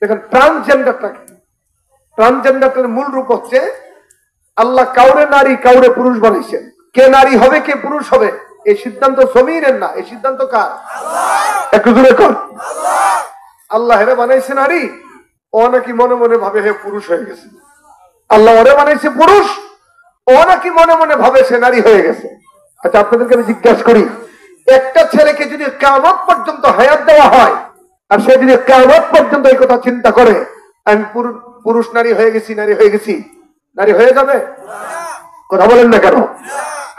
দেখেন ট্রান্সজেন্ডারের মূল রূপ হচ্ছে আল্লাহ কাউরে নারী কাউরে পুরুষ বানাইছেন। কে নারী হবে কে পুরুষ হবে এই সিদ্ধান্ত জমিনের না, এই সিদ্ধান্ত কার? একটু জোরে কর। আল্লাহ হেরে বানাইছে নারী, ও নাকি মনে মনে ভাবে হে পুরুষ হয়ে গেছে। আল্লাহ ওরে বানাইছে পুরুষ, ও নাকি মনে মনে ভাবে সে নারী হয়ে গেছে। আচ্ছা আপনাদেরকে আমি জিজ্ঞাসা করি, একটা ছেলেকে যদি কিয়ামত পর্যন্ত হায়াত দেওয়া হয় আর সে যদি কিয়ামত পর্যন্ত এই কথা চিন্তা করে আমি পুরুষ নারী হয়ে গেছি, নারী হয়ে গেছি, নারী হয়ে যাবে? কথা বলেন না কেন?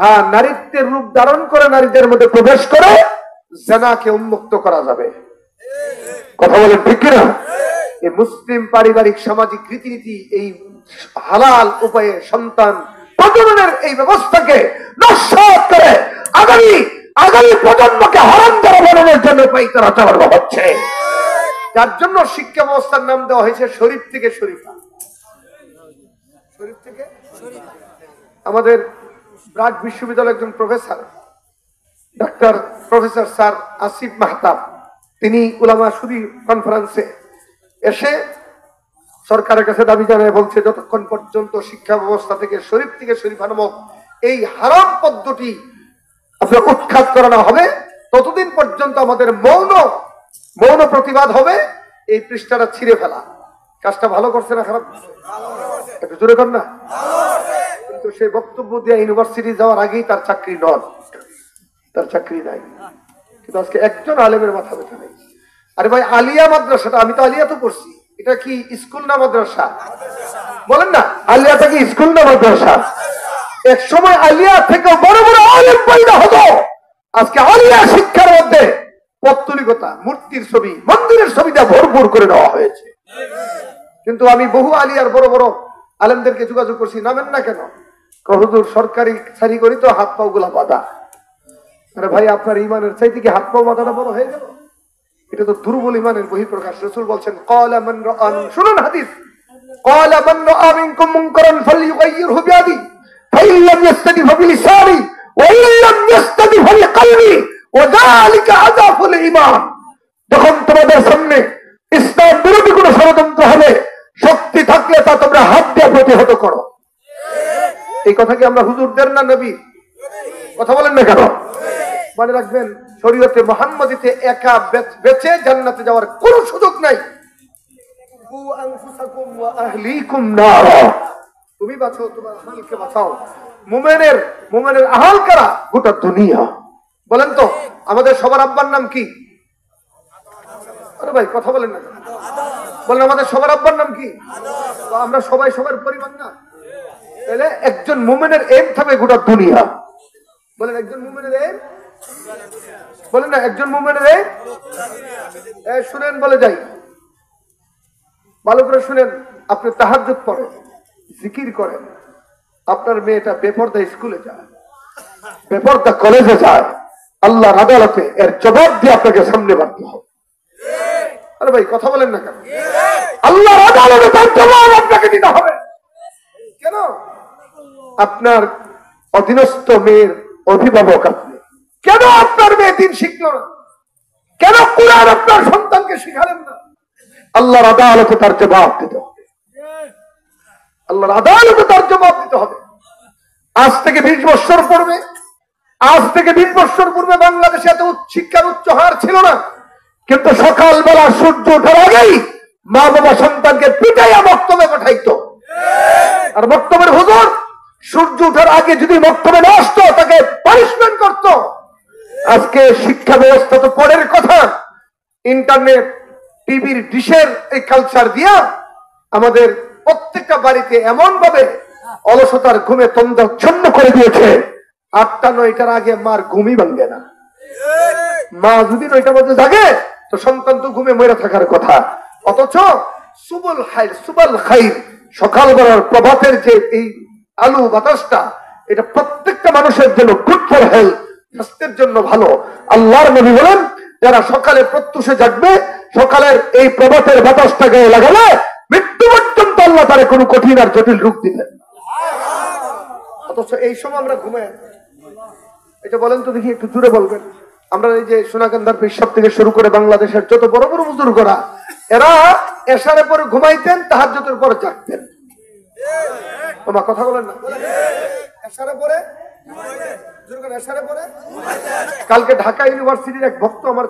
হ্যাঁ, নারীত্বের রূপ ধারণ করে নারীদের মধ্যে প্রবেশ করে জিনাকে উন্মুক্ত করা যাবে। কথা বলেন ঠিক কিনা? এই মুসলিম পারিবারিক সামাজিক রীতিনীতি এই হালাল উপায়ে সন্তান প্রজননের এই ব্যবস্থাকে নষ্ট করে আগামী প্রজন্মকে হারামজাদা বানানোর জন্য পায়তারা চালানো হচ্ছে। যার জন্য শিক্ষা ব্যবস্থার নাম দেওয়া হয়েছে শরীফ থেকে শরীফা। শরীফ থেকে আমাদের ব্রাক বিশ্ববিদ্যালয়ের একজন professor doctor professor sir Asif Mahtab, তিনি উলামা শুরি কনফারেন্সে এসে সরকারের কাছে দাবি জানায় বলছে যতক্ষণ পর্যন্ত শিক্ষা ব্যবস্থা থেকে শরীফা নামক এই হারাম পদ্ধতি আপনার উৎখাত করানো হবে ততদিন পর্যন্ত আমাদের মৌন প্রতিবাদ হবে এই পৃষ্ঠাটা ছিঁড়ে ফেলা। কাজটা ভালো করছে না খারাপ? একটু জোরে কর না। কিন্তু সেই বক্তব্য দিয়ে ইউনিভার্সিটি যাওয়ার আগেই তার চাকরি নন, তার চাকরি নাই। কিন্তু আজকে একজন আলেমের মাথা ব্যথা নেই। আরে ভাই, আলিয়া মাদ্রাসাটা, আমি তো আলিয়া তো পড়ছি, এটা কি স্কুল না মাদ্রাসা? বলেন না, আলিয়াটা কি স্কুল না মাদ্রাসা? এক সময় আলিয়া থেকে বড় বড় আলেম পয়দা হতো। আজকে আলিয়া শিক্ষার মধ্যে পত্তলিকতা, মূর্তির ছবি, মন্দিরের ছবিটা ভরপুর করে দেওয়া হয়েছে। কিন্তু আমি বহু আলিয়ার বড় বড় আলেমদেরকে যোগাযোগ করছি, নামেন না কেন? হুজুর সরকারি চাকরি করি তো হাত পাও গুলা বাঁধা। আরে ভাই, আপনার ইমানের চাইতে কি হাত পাও বাঁধাটা বড় হয়ে গেল? এটা তো দুর্বল ইমানের বহিঃপ্রকাশ। রাসূল বলছেন ক্বালা মান রাআ, শুনুন হাদিস, ক্বালা মান রাআ মিনকুম মুনকারান ফালইয়ুগাইয়িরহু বিয়াদি ফাইন লাম ইস্তাদি ফাবিলিসানি ওয়া ইন লাম ইস্তাদি ফাবিকলবি ওয়া যালিকা আযাফুল ঈমান। যখন তোমাদের সামনে ইসলাম বিরোধী কোনো ষড়যন্ত্র হবে, শক্তি থাকলে তা তোমরা হাত দিয়ে প্রতিহত করো। এই কথা কি আমরা হুজুরদের না নবী? কথা বলেন না কেন? মনে রাখবেন, শরীয়তে মুহাম্মাদিতে একা বেঁচে জান্নাতে যাওয়ার কোনো সুযোগ নাই। তুমি বাঁচো, তোমার আহলকে বাঁচাও। মুমিনের আহল কারা? গোটা দুনিয়া। বলেন তো, আমাদের সবার আব্বার নাম কি? আরে ভাই কথা বলেন না, বলেন আমাদের সবার আব্বার নাম কি? আমরা সবাই সবার পরিবার না? তাহলে একজন মুমিনের এম থাকবে গোটা দুনিয়া। বলেন একজন মুমিনের এম, বলেন না একজন মুমিনের এম। শুনেন, বলে যাই, ভালো করে শুনেন। আপনি তাহাজ্জুদ পড়েন, জিকির করেন, আপনার মেয়েটা বেপরদা স্কুলে যায়, বেপরদা কলেজে যায়, আল্লাহর আদালতে এর জবাব দিয়ে আপনাকে সামনে বাঁধতে হবে। আরে ভাই কথা বলেন না কেন? আল্লাহর আদালতে তার জবাব আপনাকে দিতে হবে। কেন? আপনার অধীনস্থ মেয়ের অভিভাবক আপনি। কেন আপনার মেয়ে দিন শিখলো না? কেন কুরআন আপনার সন্তানকে শিখালেন না? আল্লাহর আদালতে তার জবাব দিতে হবে। আল্লাহর আদালতে তার জবাব দিতে হবে। আজ থেকে 20 বছর পূর্বে, বাংলাদেশে এত শিক্ষার উচ্চ হার ছিল না। কিন্তু সকালবেলা সূর্য ওঠার আগেই মা বাবা সন্তানকে পিটাইয়া বক্তব্যে পাঠাইতো। আর বক্তব্যের হুজুর সূর্য ওঠার আগে যদি বক্তব্যে না আসতো তাকে পানিশমেন্ট করত। আজকে শিক্ষা ব্যবস্থা তো পরের কথা, ইন্টারনেট, টিভির ডিশের এই কালচার দিয়া আমাদের প্রত্যেকটা বাড়িতে এমন ভাবে অলসতার ঘুমে তন্দ্রাচ্ছন্ন করে দিয়েছে, 8টা-9টার আগে মার ঘুমই ভাঙবে না। মা যদি 9টা বাজে জাগে তো সন্তান তো ঘুমে মরে থাকার কথা। অথচ সুবল খাইর, সকালবেলার প্রভাতের যে এই আলু বাতাসটা, এটা প্রত্যেকটা মানুষের জন্য গুড ফর হেলথ, স্বাস্থ্যের জন্য ভালো। আল্লাহর নবী বলেন, যারা সকালে প্রত্যুষে জাগবে, সকালের এই প্রভাতের বাতাসটা গায়ে লাগালে মৃত্যু পর্যন্ত আল্লাহ তারে কোনো কঠিন আর জটিল রোগ দিবেন। অথচ এই সময় আমরা ঘুমাই। এটা বলেন তো দেখি, একটু জোরে বলবেন। আমরা এই যে সোনাকান্দার পেশাব থেকে শুরু করে বাংলাদেশের যত বড় বড় বুজুর্গরা, এরা এশারের পরে ঘুমাইতেন, তাহাজ্জুদের পরে জাগতেন। তোমার কথা বলেন না? এশারের পরে কালকে ঢাকা ইউনিভার্সিটির এক ভক্ত, আমার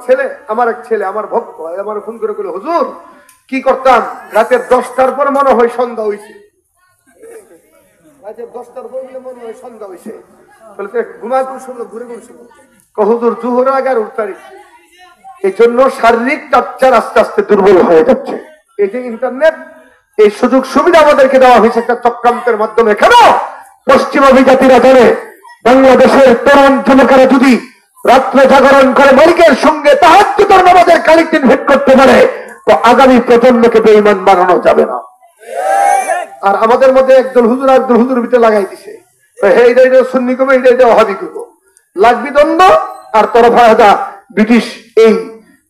ছেলে আমার ভক্ত আমার ফোন করে হুজুর কি করতাম, রাতের 10টার পর মনে হয় সন্ধ্যা হয়েছে, রাতের 10টার পর মনে হয় সন্ধ্যা হয়েছে, ঘুমায় কোন সময় ঘুরে কোন সময়, হুজুর জোহরের আগে আর উঠতে। এই জন্য শারীরিক চর্চার আস্তে আস্তে দুর্বল হয়ে যাচ্ছে। এই যে ইন্টারনেট, এই সুযোগ সুবিধা আমাদেরকে দেওয়া হয়েছে একটা চক্রান্তের মাধ্যমে। কেন পশ্চিমী জাতিরা জানে বাংলাদেশের তরুণ যুবকেরা যদি রাত্রে জাগরণ করে মালিকের সঙ্গে তাহাজ্জুদের নামাজের কালেক্টিভ ভেট করতে পারে, তো আগামী প্রজন্মকে বেঈমান বানানো যাবে না। আর আমাদের মধ্যে একদল হুজুর আর একদল হুজুর ভিতরে লাগাই দিছে, এইটা সুন্নি কবে, এইটা ওয়াহাবি কবে, লাগবি দ্বন্দ্ব আর তরফায়দা ব্রিটিশ এই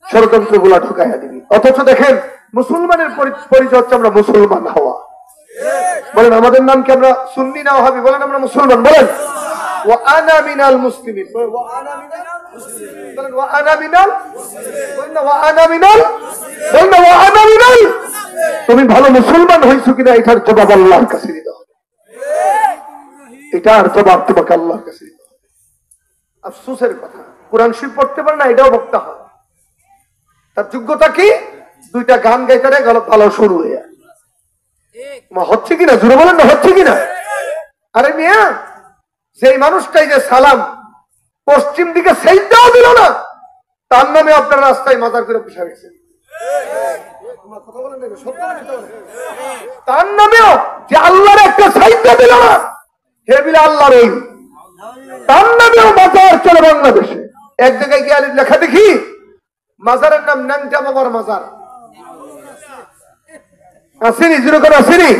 ষড়যন্ত্র গুলা ঢুকাইয়া দিবি। অথচ দেখেন মুসলমানের পরিচয় হচ্ছে আমরা মুসলমান হওয়া। বলেন আমাদের নাম কি আমরা সুন্নি না ওয়াহাবি? বলেন আমরা মুসলমান। বলেন ওয়া আনা মিনাল মুসলিমিন। বলেন ওয়া আনা মিনাল মুসলিমিন। বলেন ওয়া আনা মিনাল, বলেন না ওয়া আনা মিনাল, বলেন না ওয়া আনা মিনাল। তুমি ভালো মুসলমান হইছো কিনা এটার জবাব আল্লাহর কাছে দিতে হবে। এটার জবাব তোমাকে আল্লাহর কাছে দিতে হবে। আফসোসের কথা, কোরআন শরীফ পড়তে পারে না, এটাও বক্তা হয়। তার যোগ্যতা কি? 2টা গান গাইতে গেল ভালো শুরু হয়ে হচ্ছে কিনা, জোরে বলেন না হচ্ছে কিনা? আরে মিয়া, সেই মানুষটাই যে সালাম পশ্চিম দিকে সেইটাও দিল না, তার নামে আপনার রাস্তায় মাজার করে বসে গেছেন। তার নামেও যে আল্লাহর একটা সাইডটা দিল না, হে বিলে আল্লাহর ওই, তার নামেও মাজার চলে বাংলাদেশে। এক জায়গায় গিয়ে লেখা দেখি মাজারের নাম ন্যাংটা বাবার মাজার, আসেনি জিরো করে আসেনি।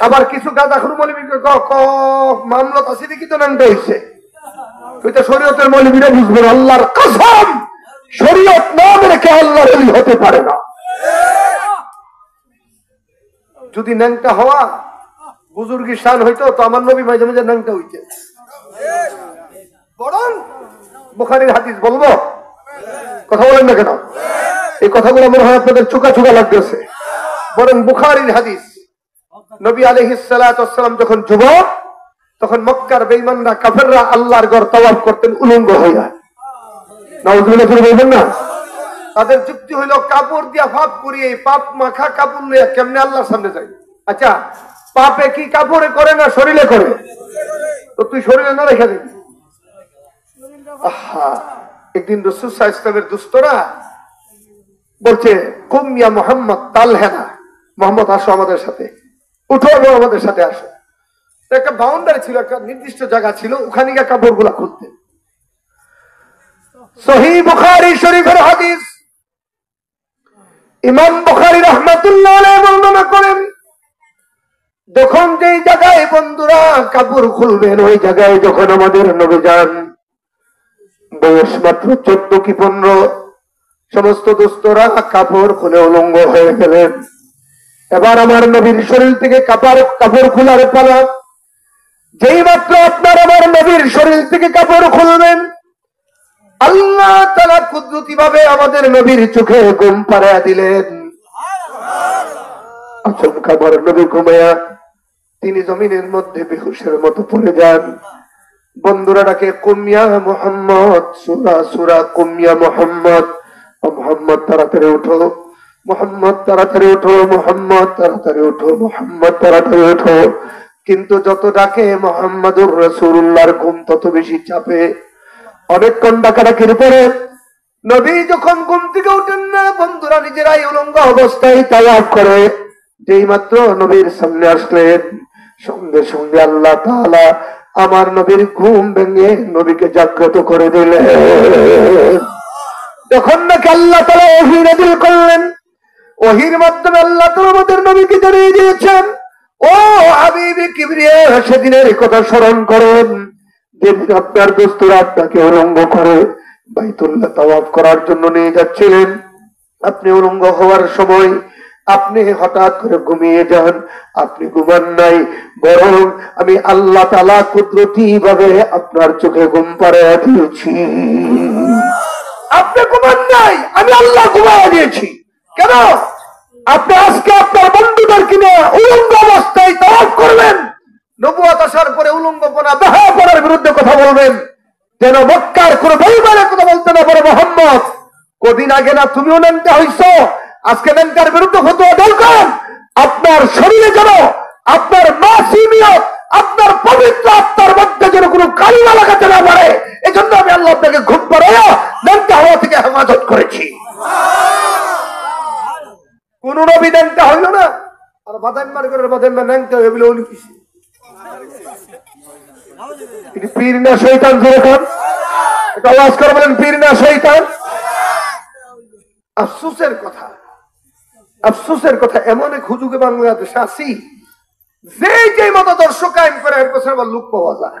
আবার কিছু গাঁদা খুর মৌলবীকে মামলত আসেনি, কি তো ন্যাংটা হয়েছে। ওইটা শরীয়তের মৌলবীরা বুঝবে না। আল্লাহর কসম, শরীয়ত নাম রেখে আল্লাহর ওলি হতে পারে না। যদি ন্যাংটা হওয়া বুজুর্গি শান হইতো, তো আমার নবী মাঝে মাঝে ন্যাংটা হইতে। বরং বুখারীর হাদিস বলবো, কথা বলেন না কেন? এই কথাগুলো মনে হয় আপনাদের চোখা চোখা লাগতেছে। বরং বুখারীর হাদিস, নবী আলাইহিস সালাতু ওয়াস সালাম যখন যুবক, তখন মক্কার বেঈমানরা কাফেররা আল্লাহর ঘর তাওয়াফ করতেন উলঙ্গ হইয়া। নাউযুবিল্লাহ বলবেন না? তাদের যুক্তি হইল কাপড় দিয়া পাপ করিয়ে, পাপ মাখা কাপড় নিয়ে কেমনে আল্লাহর সামনে যাই? আচ্ছা, পাপে কি কাপড়ে করে না শরীরে করে? তো তুই শরীরে না রেখে দিবি। একদিন রাসূল সাল্লাল্লাহু আলাইহি ওয়াসাল্লামের দুষ্টরা বলছে, কুম ইয়া মুহাম্মদ তালহানা, মুহাম্মদ আসো আমাদের সাথে, উঠো আমাদের সাথে আসো। একটা বাউন্ডারি ছিল, একটা নির্দিষ্ট জায়গা ছিল, ওখানে গিয়ে কাপড়গুলা খুলতেন। সহিহ বুখারী শরীফের হাদিস, ইমাম বুখারী রাহমাতুল্লাহ আলাইহি বর্ণনা করেন, যখন যেই জায়গায় বন্ধুরা কাপড় খুলবেন, ওই জায়গায় যখন আমাদের নবী যান, বয়স মাত্র 14 কি 15, সমস্ত দুষ্টরা কাপড় খুলে উলঙ্গ হয়ে গেলেন। এবার আমার নবীর শরীর থেকে কাপড় খোলার পালা। যেই মাত্র আপনার আমার নবীর শরীর থেকে কাপড় খুলবেন, আল্লাহ তাআলা কুদরতি ভাবে আমাদের নবীর চোখে ঘুম পাড়ায়া দিলেন। আচমকা আমার নবী ঘুমায়া তিনি জমিনের মধ্যে বেহুশের মতো পড়ে যান। বন্ধুরা ডাকে, কুমিয়া মুহাম্মদ, সূরা সূরা কুমিয়া মুহাম্মদ, ও মুহাম্মদ তাড়াতাড়ি ওঠো, মুহাম্মদ তাড়াতাড়ি ওঠো, মুহাম্মদ তাড়াতাড়ি ওঠো, মুহাম্মদ তাড়াতাড়ি ওঠো। কিন্তু যত ডাকে মুহাম্মাদুর রাসূলুল্লাহর ঘুম তত বেশি চাপে। অনেকক্ষণ ডাকাডাকির পরে নবী যখন ঘুম থেকে উঠেন না, বন্ধুরা নিজেরাই উলঙ্গ অবস্থায় তাওয়াফ করে। যেই মাত্র নবীর সামনে আসলেন, সঙ্গে সঙ্গে আল্লাহ তাআলা আমার নবীর ঘুম ভেঙে নবীকে জাগ্রত করে দিলেন। যখন নাকি আল্লাহ তাআলা ওহী নাযিল করলেন, ওহীর মাধ্যমে আল্লাহ তাআলা আমাদের নবীকে জানিয়ে দিয়েছেন, ও হাবিবি কিবরিয়া, সেদিনের কথা স্মরণ করেন যেদিন আপনার দোস্তরা আপনাকে উলঙ্গ করে বাইতুল্লাহ তাওয়াফ করার জন্য নিয়ে যাচ্ছিলেন। আপনি উলঙ্গ হওয়ার সময় আপনি হঠাৎ করে ঘুমিয়ে যান। আপনি ঘুমান নাই, বরং আমি আল্লাহ তাআলা কুদরতি ভাবে আপনার চোখে ঘুম পাড়াইয়া দিয়েছি। আপনি ঘুমান নাই, আমি আল্লাহ ঘুমাইয়া দিয়েছি। কেন? আপনি আজকে আপনার বন্ধুদেরকে নিয়ে উলঙ্গ অবস্থায় তাওয়াফ করবেন, নবুয়ত আসার পরে উলঙ্গপনা বেহায়াপনার বিরুদ্ধে কথা বলবেন, যেন মক্কার কোন বেঈমানের কথা বলতে না পারে। মোহাম্মদ, কদিন আগে না তুমিও ন্যাংটা হইছো, আজকে ন্যাংটার বিরুদ্ধে ফতোয়া দরকার। আপনার শরীরে যেন আপনার মাসুমিয়ত, আপনার পবিত্র আত্মার মধ্যে যেন কোনো কালিমা লাগাতে না পারে, এজন্য আমি আল্লাহ আপনাকে ঘুম পাড়াইয়া ন্যাংটা হওয়া থেকে হেফাজত করেছি। কোন নবী ন্যাংটা হইল না, আর বাদাইমার করে বাদাইমার ন্যাংটা হয়ে বলে উনি কিছু পীর না শয়তান? যেরকম এটা আওয়াজ করে বলেন, পীর না শয়তান? আফসোসের কথা, আফসোসের কথা, এমন এক হুজুগে বাংলাদেশে আসি যে মতাদর্শ কায়েম করে এর পেছনে আবার লোক পাওয়া যায়।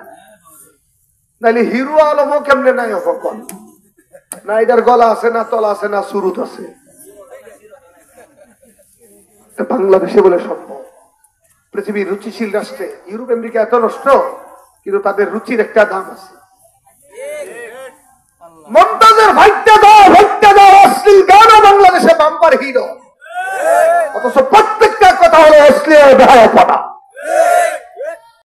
নাইলে হিরো আলমও কেমনে নাই হকন না, এটার গলা আছে না, তলা আছে না, সুরুত আছে। বাংলাদেশে বলে সম্ভব। পৃথিবীর রুচিশীল রাষ্ট্রে ইউরোপ আমেরিকা এত নষ্ট, কিন্তু তাদের রুচির একটা দাম আছে। মমতাজের ভাইটা দাও অশ্লীল গানও বাংলাদেশে বাম্পার হিরো, অথচ প্রত্যেকটা কথা হলো অশ্লীল বেহায়াপনা।